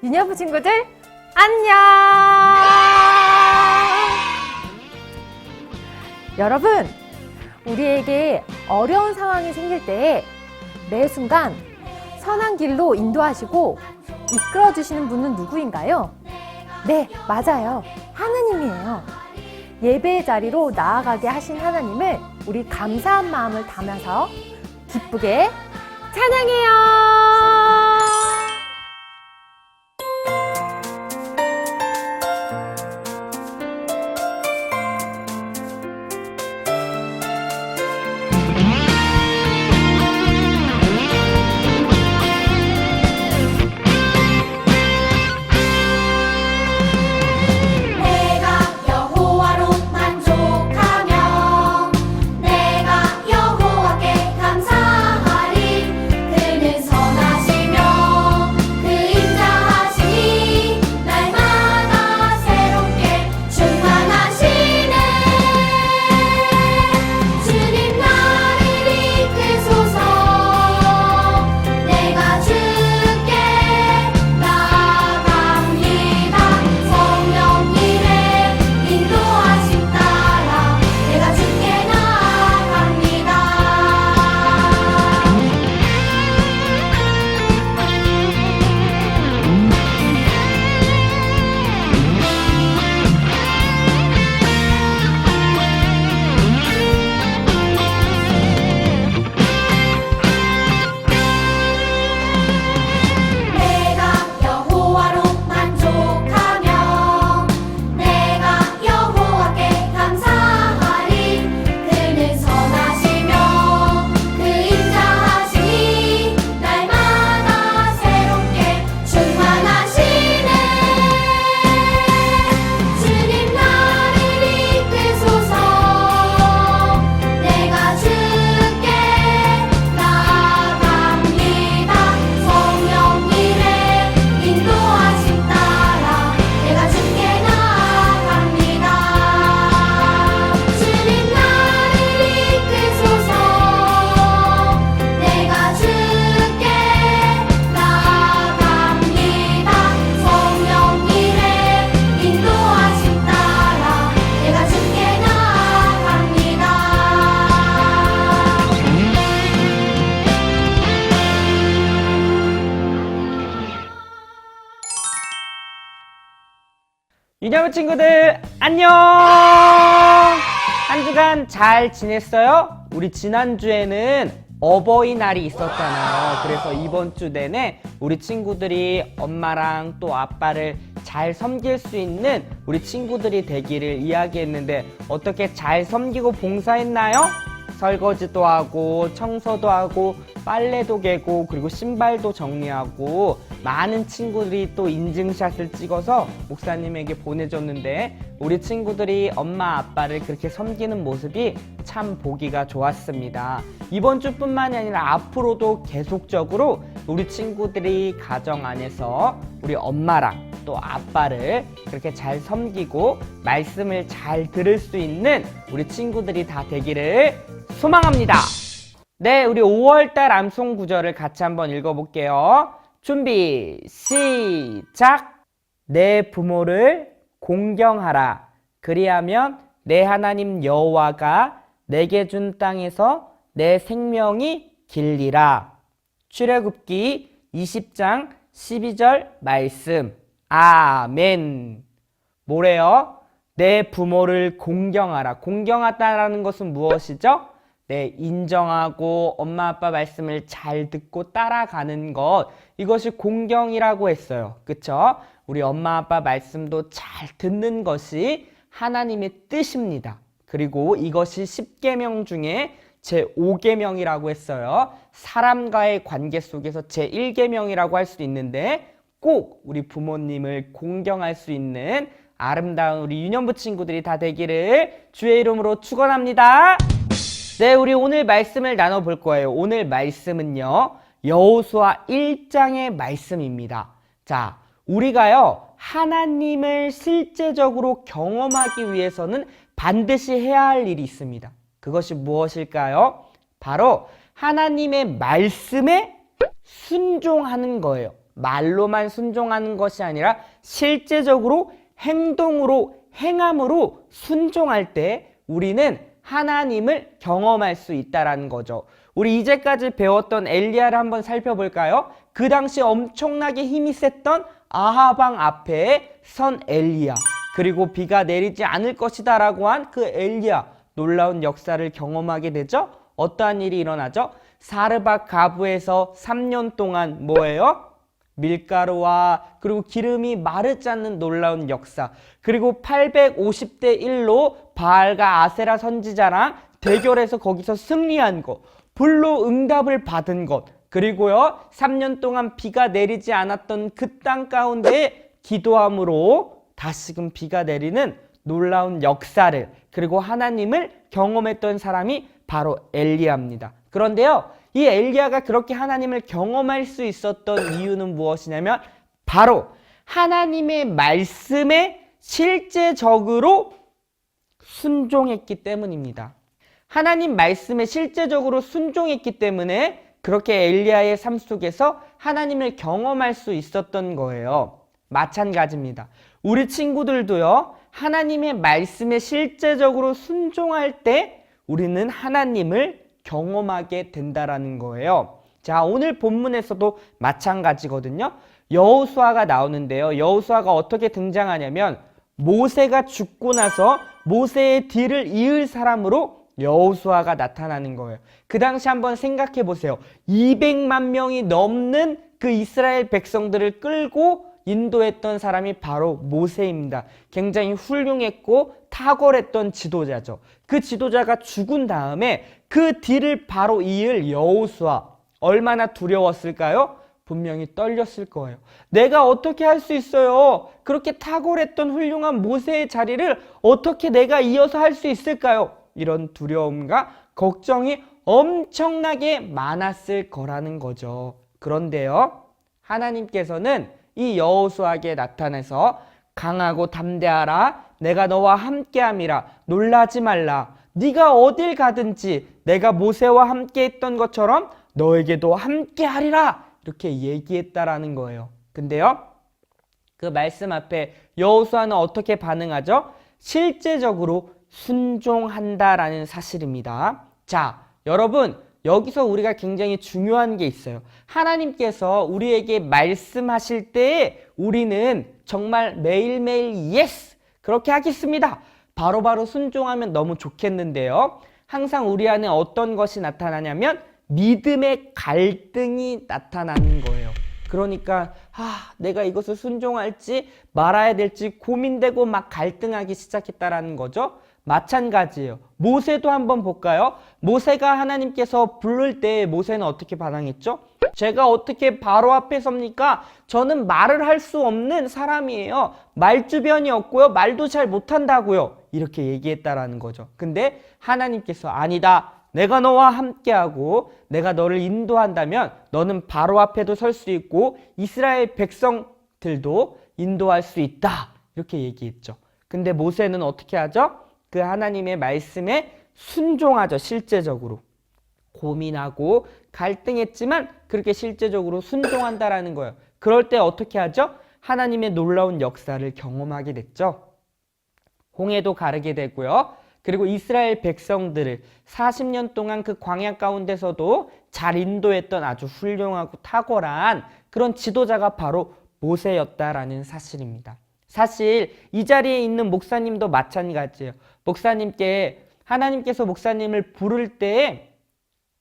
유년부 친구들 안녕! 여러분, 우리에게 어려운 상황이 생길 때 매 순간 선한 길로 인도하시고 이끌어 주시는 분은 누구인가요? 네, 맞아요. 하느님이에요. 예배의 자리로 나아가게 하신 하나님을 우리 감사한 마음을 담아서 기쁘게 찬양해요. 유년부 친구들 안녕! 한 주간 잘 지냈어요? 우리 지난주에는 어버이날이 있었잖아요. 그래서 이번 주 내내 우리 친구들이 엄마랑 또 아빠를 잘 섬길 수 있는 우리 친구들이 되기를 이야기했는데 어떻게 잘 섬기고 봉사했나요? 설거지도 하고 청소도 하고 빨래도 개고 그리고 신발도 정리하고 많은 친구들이 또 인증샷을 찍어서 목사님에게 보내줬는데 우리 친구들이 엄마 아빠를 그렇게 섬기는 모습이 참 보기가 좋았습니다. 이번 주뿐만이 아니라 앞으로도 계속적으로 우리 친구들이 가정 안에서 우리 엄마랑 또 아빠를 그렇게 잘 섬기고 말씀을 잘 들을 수 있는 우리 친구들이 다 되기를 소망합니다. 네, 우리 5월달 암송 구절을 같이 한번 읽어볼게요. 준비, 시작! 내 부모를 공경하라. 그리하면 내 하나님 여호와가 내게 준 땅에서 내 생명이 길리라. 출애굽기 20장 12절 말씀. 아멘. 뭐래요? 내 부모를 공경하라. 공경하다라는 것은 무엇이죠? 네, 인정하고 엄마 아빠 말씀을 잘 듣고 따라가는 것, 이것이 공경이라고 했어요. 그쵸? 우리 엄마 아빠 말씀도 잘 듣는 것이 하나님의 뜻입니다. 그리고 이것이 10계명 중에 제5계명이라고 했어요. 사람과의 관계 속에서 제1계명이라고 할 수도 있는데 꼭 우리 부모님을 공경할 수 있는 아름다운 우리 유년부 친구들이 다 되기를 주의 이름으로 축원합니다. 네, 우리 오늘 말씀을 나눠볼 거예요. 오늘 말씀은요, 여호수아 1장의 말씀입니다. 자, 우리가요, 하나님을 실제적으로 경험하기 위해서는 반드시 해야 할 일이 있습니다. 그것이 무엇일까요? 바로 하나님의 말씀에 순종하는 거예요. 말로만 순종하는 것이 아니라 실제적으로 행동으로, 행함으로 순종할 때 우리는 하나님을 경험할 수 있다는 거죠. 우리 이제까지 배웠던 엘리야를 한번 살펴볼까요? 그 당시 엄청나게 힘이 셌던 아하방 앞에 선 엘리야, 그리고 비가 내리지 않을 것이다 라고 한 그 엘리야, 놀라운 역사를 경험하게 되죠. 어떠한 일이 일어나죠? 사르밧 가부에서 3년 동안 뭐예요? 밀가루와 그리고 기름이 마르지 않는 놀라운 역사, 그리고 850대 1로 바알과 아세라 선지자랑 대결해서 거기서 승리한 것, 불로 응답을 받은 것, 그리고요 3년 동안 비가 내리지 않았던 그 땅 가운데 기도함으로 다시금 비가 내리는 놀라운 역사를, 그리고 하나님을 경험했던 사람이 바로 엘리야입니다. 그런데요, 이 엘리야가 그렇게 하나님을 경험할 수 있었던 이유는 무엇이냐면 바로 하나님의 말씀에 실제적으로 순종했기 때문입니다. 하나님 말씀에 실제적으로 순종했기 때문에 그렇게 엘리야의 삶 속에서 하나님을 경험할 수 있었던 거예요. 마찬가지입니다. 우리 친구들도요, 하나님의 말씀에 실제적으로 순종할 때 우리는 하나님을 경험하게 된다라는 거예요. 자, 오늘 본문에서도 마찬가지거든요. 여호수아가 나오는데요. 여호수아가 어떻게 등장하냐면 모세가 죽고 나서 모세의 뒤를 이을 사람으로 여호수아가 나타나는 거예요. 그 당시 한번 생각해 보세요. 200만 명이 넘는 그 이스라엘 백성들을 끌고 인도했던 사람이 바로 모세입니다. 굉장히 훌륭했고 탁월했던 지도자죠. 그 지도자가 죽은 다음에 그 뒤를 바로 이을 여호수아, 얼마나 두려웠을까요? 분명히 떨렸을 거예요. 내가 어떻게 할 수 있어요? 그렇게 탁월했던 훌륭한 모세의 자리를 어떻게 내가 이어서 할 수 있을까요? 이런 두려움과 걱정이 엄청나게 많았을 거라는 거죠. 그런데요, 하나님께서는 이 여호수아에게 나타나서 강하고 담대하라, 내가 너와 함께함이라, 놀라지 말라, 네가 어딜 가든지 내가 모세와 함께 했던 것처럼 너에게도 함께하리라, 이렇게 얘기했다라는 거예요. 근데요, 그 말씀 앞에 여호수아는 어떻게 반응하죠? 실제적으로 순종한다라는 사실입니다. 자, 여러분, 여기서 우리가 굉장히 중요한 게 있어요. 하나님께서 우리에게 말씀하실 때 우리는 정말 매일매일 예스! 그렇게 하겠습니다. 바로바로 순종하면 너무 좋겠는데요. 항상 우리 안에 어떤 것이 나타나냐면 믿음의 갈등이 나타나는 거예요. 그러니까 내가 이것을 순종할지 말아야 될지 고민되고 막 갈등하기 시작했다라는 거죠. 마찬가지예요. 모세도 한번 볼까요? 모세가 하나님께서 부를 때 모세는 어떻게 반응했죠? 제가 어떻게 바로 앞에 섭니까? 저는 말을 할 수 없는 사람이에요. 말주변이 없고요. 말도 잘 못한다고요. 이렇게 얘기했다라는 거죠. 근데 하나님께서 아니다. 내가 너와 함께하고 내가 너를 인도한다면 너는 바로 앞에도 설 수 있고 이스라엘 백성들도 인도할 수 있다. 이렇게 얘기했죠. 근데 모세는 어떻게 하죠? 그 하나님의 말씀에 순종하죠. 실제적으로. 고민하고 갈등했지만 그렇게 실제적으로 순종한다라는 거예요. 그럴 때 어떻게 하죠? 하나님의 놀라운 역사를 경험하게 됐죠. 홍해도 가르게 되고요. 그리고 이스라엘 백성들을 40년 동안 그 광야 가운데서도 잘 인도했던 아주 훌륭하고 탁월한 그런 지도자가 바로 모세였다라는 사실입니다. 사실 이 자리에 있는 목사님도 마찬가지예요. 목사님께 하나님께서 목사님을 부를 때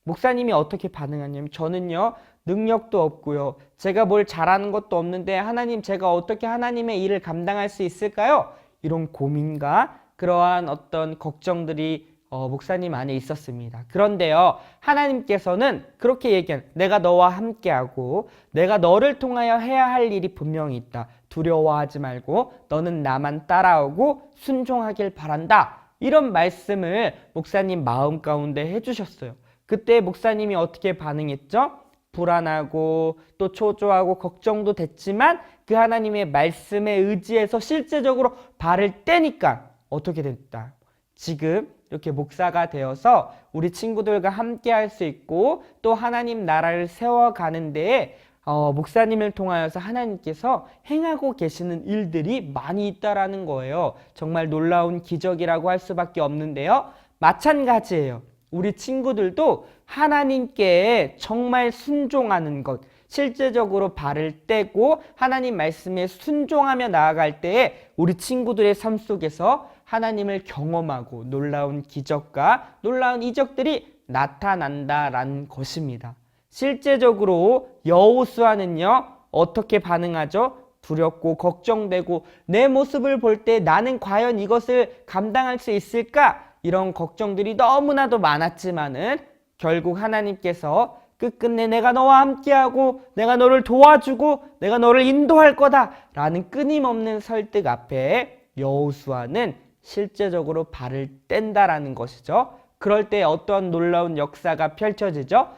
목사님이 어떻게 반응하냐면 저는요 능력도 없고요. 제가 뭘 잘하는 것도 없는데 하나님 제가 어떻게 하나님의 일을 감당할 수 있을까요? 이런 고민과 그러한 어떤 걱정들이 목사님 안에 있었습니다. 그런데요 하나님께서는 그렇게 얘기한 내가 너와 함께하고 내가 너를 통하여 해야 할 일이 분명히 있다. 두려워하지 말고 너는 나만 따라오고 순종하길 바란다. 이런 말씀을 목사님 마음 가운데 해주셨어요. 그때 목사님이 어떻게 반응했죠? 불안하고 또 초조하고 걱정도 됐지만 그 하나님의 말씀에 의지해서 실제적으로 발을 떼니까 어떻게 됐다? 지금 이렇게 목사가 되어서 우리 친구들과 함께 할 수 있고 또 하나님 나라를 세워가는 데에 목사님을 통하여서 하나님께서 행하고 계시는 일들이 많이 있다라는 거예요. 정말 놀라운 기적이라고 할 수밖에 없는데요. 마찬가지예요. 우리 친구들도 하나님께 정말 순종하는 것, 실제적으로 발을 떼고 하나님 말씀에 순종하며 나아갈 때에 우리 친구들의 삶 속에서 하나님을 경험하고 놀라운 기적과 놀라운 이적들이 나타난다라는 것입니다. 실제적으로 여호수아는요, 어떻게 반응하죠? 두렵고 걱정되고 내 모습을 볼 때 나는 과연 이것을 감당할 수 있을까? 이런 걱정들이 너무나도 많았지만은 결국 하나님께서 끝끝내 내가 너와 함께하고 내가 너를 도와주고 내가 너를 인도할 거다라는 끊임없는 설득 앞에 여호수아는 실제적으로 발을 뗀다라는 것이죠. 그럴 때 어떤 놀라운 역사가 펼쳐지죠?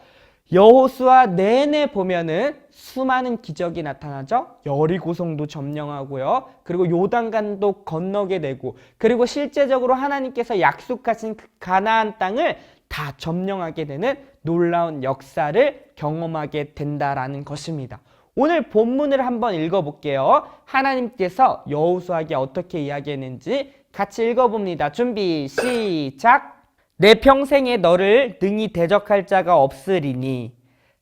여호수아 내내 보면은 수많은 기적이 나타나죠. 여리고성도 점령하고요. 그리고 요단강도 건너게 되고 그리고 실제적으로 하나님께서 약속하신 그 가나안 땅을 다 점령하게 되는 놀라운 역사를 경험하게 된다라는 것입니다. 오늘 본문을 한번 읽어볼게요. 하나님께서 여호수아에게 어떻게 이야기했는지 같이 읽어봅니다. 준비 시작. 내 평생에 너를 능히 대적할 자가 없으리니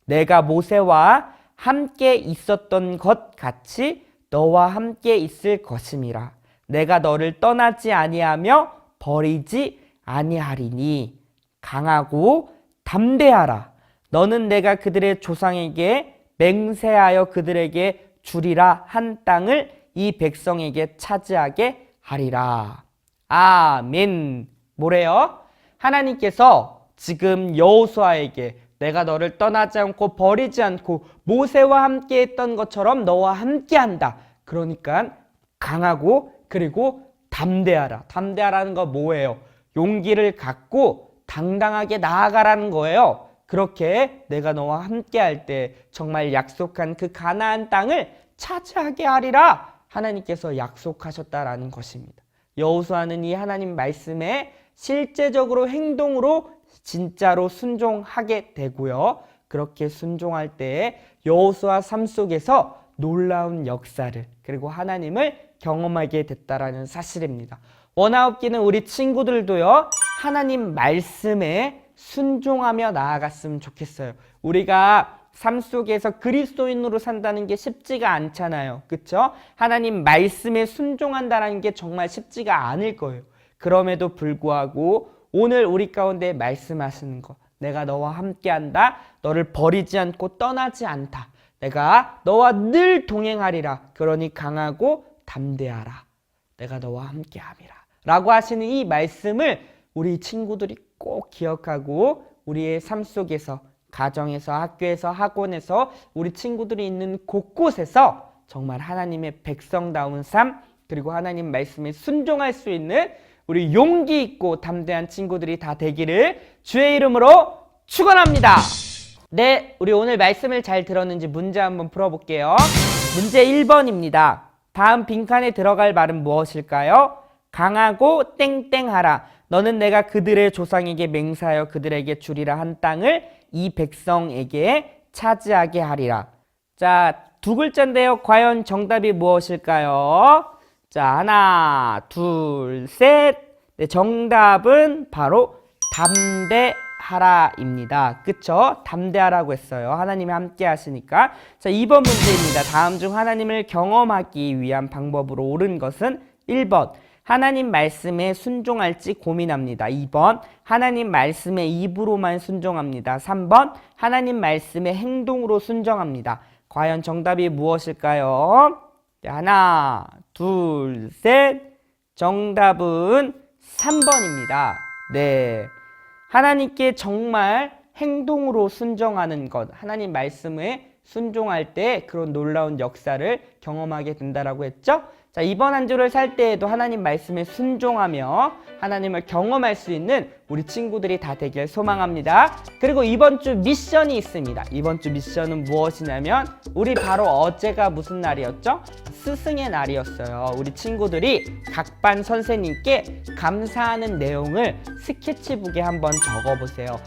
내가 모세와 함께 있었던 것 같이 너와 함께 있을 것임이라. 내가 너를 떠나지 아니하며 버리지 아니하리니 강하고 담대하라. 너는 내가 그들의 조상에게 맹세하여 그들에게 주리라 한 땅을 이 백성에게 차지하게 하리라. 아멘. 뭐래요? 하나님께서 지금 여호수아에게 내가 너를 떠나지 않고 버리지 않고 모세와 함께 했던 것처럼 너와 함께 한다. 그러니까 강하고 그리고 담대하라. 담대하라는 거 뭐예요? 용기를 갖고 당당하게 나아가라는 거예요. 그렇게 내가 너와 함께 할 때 정말 약속한 그 가나안 땅을 차지하게 하리라. 하나님께서 약속하셨다라는 것입니다. 여호수아는 이 하나님 말씀에 실제적으로 행동으로 진짜로 순종하게 되고요. 그렇게 순종할 때에 여호수아 삶 속에서 놀라운 역사를 그리고 하나님을 경험하게 됐다라는 사실입니다. 원아웃기는 우리 친구들도요. 하나님 말씀에 순종하며 나아갔으면 좋겠어요. 우리가 삶 속에서 그리스도인으로 산다는 게 쉽지가 않잖아요. 그렇죠? 하나님 말씀에 순종한다는 게 정말 쉽지가 않을 거예요. 그럼에도 불구하고 오늘 우리 가운데 말씀하시는 것, 내가 너와 함께한다. 너를 버리지 않고 떠나지 않다. 내가 너와 늘 동행하리라. 그러니 강하고 담대하라. 내가 너와 함께함이라. 라고 하시는 이 말씀을 우리 친구들이 꼭 기억하고 우리의 삶 속에서 가정에서 학교에서 학원에서 우리 친구들이 있는 곳곳에서 정말 하나님의 백성다운 삶 그리고 하나님 말씀에 순종할 수 있는 우리 용기 있고 담대한 친구들이 다 되기를 주의 이름으로 축원합니다. 네, 우리 오늘 말씀을 잘 들었는지 문제 한번 풀어볼게요. 문제 1번입니다. 다음 빈칸에 들어갈 말은 무엇일까요? 강하고 땡땡하라. 너는 내가 그들의 조상에게 맹세하여 그들에게 주리라 한 땅을 이 백성에게 차지하게 하리라. 자, 두 글자인데요. 과연 정답이 무엇일까요? 자, 하나, 둘, 셋. 네, 정답은 바로 담대하라입니다. 그쵸? 담대하라고 했어요. 하나님이 함께 하시니까. 자, 2번 문제입니다. 다음 중 하나님을 경험하기 위한 방법으로 옳은 것은 1번. 하나님 말씀에 순종할지 고민합니다. 2번. 하나님 말씀에 입으로만 순종합니다. 3번. 하나님 말씀에 행동으로 순종합니다. 과연 정답이 무엇일까요? 하나, 둘, 셋. 정답은 3번입니다. 네. 하나님께 정말 행동으로 순종하는 것, 하나님 말씀에 순종할 때 그런 놀라운 역사를 경험하게 된다라고 했죠? 자, 이번 한 주를 살 때에도 하나님 말씀에 순종하며 하나님을 경험할 수 있는 우리 친구들이 다 되길 소망합니다. 그리고 이번 주 미션이 있습니다. 이번 주 미션은 무엇이냐면 우리 바로 어제가 무슨 날이었죠? 스승의 날이었어요. 우리 친구들이 각 반 선생님께 감사하는 내용을 스케치북에 한번 적어보세요.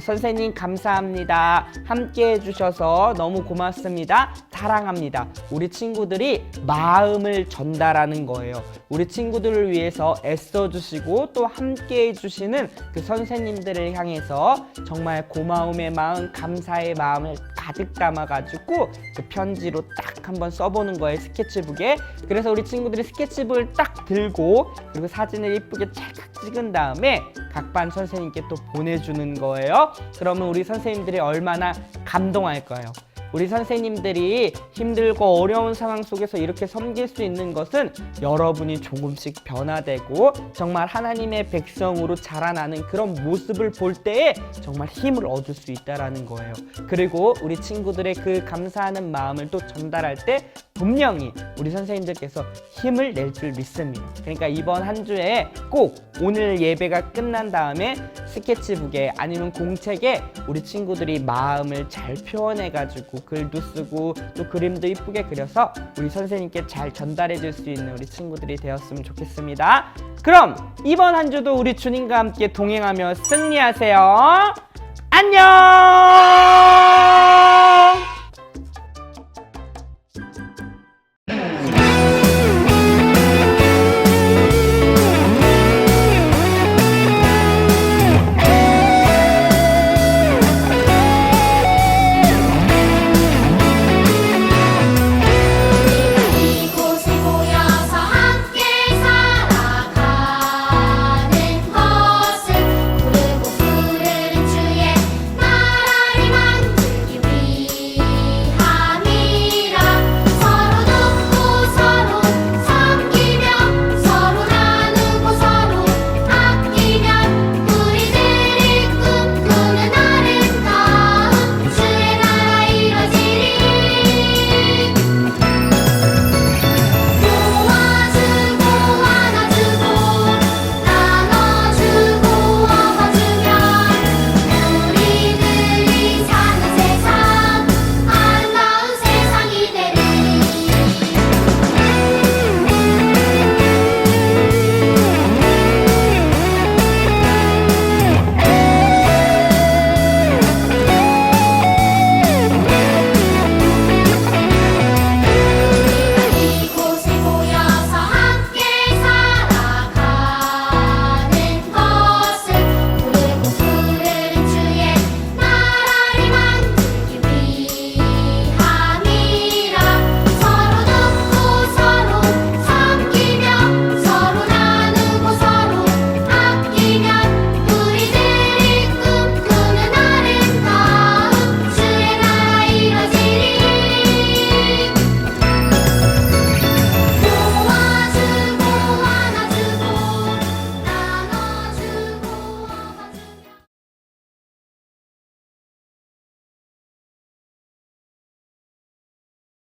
선생님 감사합니다. 함께 해주셔서 너무 고맙습니다. 사랑합니다. 우리 친구들이 마음을 전달하는 거예요. 우리 친구들을 위해서 애써주시고 또 함께 해주시는 그 선생님들을 향해서 정말 고마움의 마음, 감사의 마음을 가득 담아가지고 그 편지로 딱 한번 써보는 거예요. 스케치북에. 그래서 우리 친구들이 스케치북을 딱 들고 그리고 사진을 이쁘게 찰칵 찍은 다음에 각 반 선생님께 또 보내주는 거예요. 그러면 우리 선생님들이 얼마나 감동할 거예요. 우리 선생님들이 힘들고 어려운 상황 속에서 이렇게 섬길 수 있는 것은 여러분이 조금씩 변화되고 정말 하나님의 백성으로 자라나는 그런 모습을 볼 때에 정말 힘을 얻을 수 있다는 거예요. 그리고 우리 친구들의 그 감사하는 마음을 또 전달할 때 분명히 우리 선생님들께서 힘을 낼 줄 믿습니다. 그러니까 이번 한 주에 꼭 오늘 예배가 끝난 다음에 스케치북에 아니면 공책에 우리 친구들이 마음을 잘 표현해가지고 글도 쓰고 또 그림도 이쁘게 그려서 우리 선생님께 잘 전달해 줄 수 있는 우리 친구들이 되었으면 좋겠습니다. 그럼 이번 한 주도 우리 주님과 함께 동행하며 승리하세요. 안녕!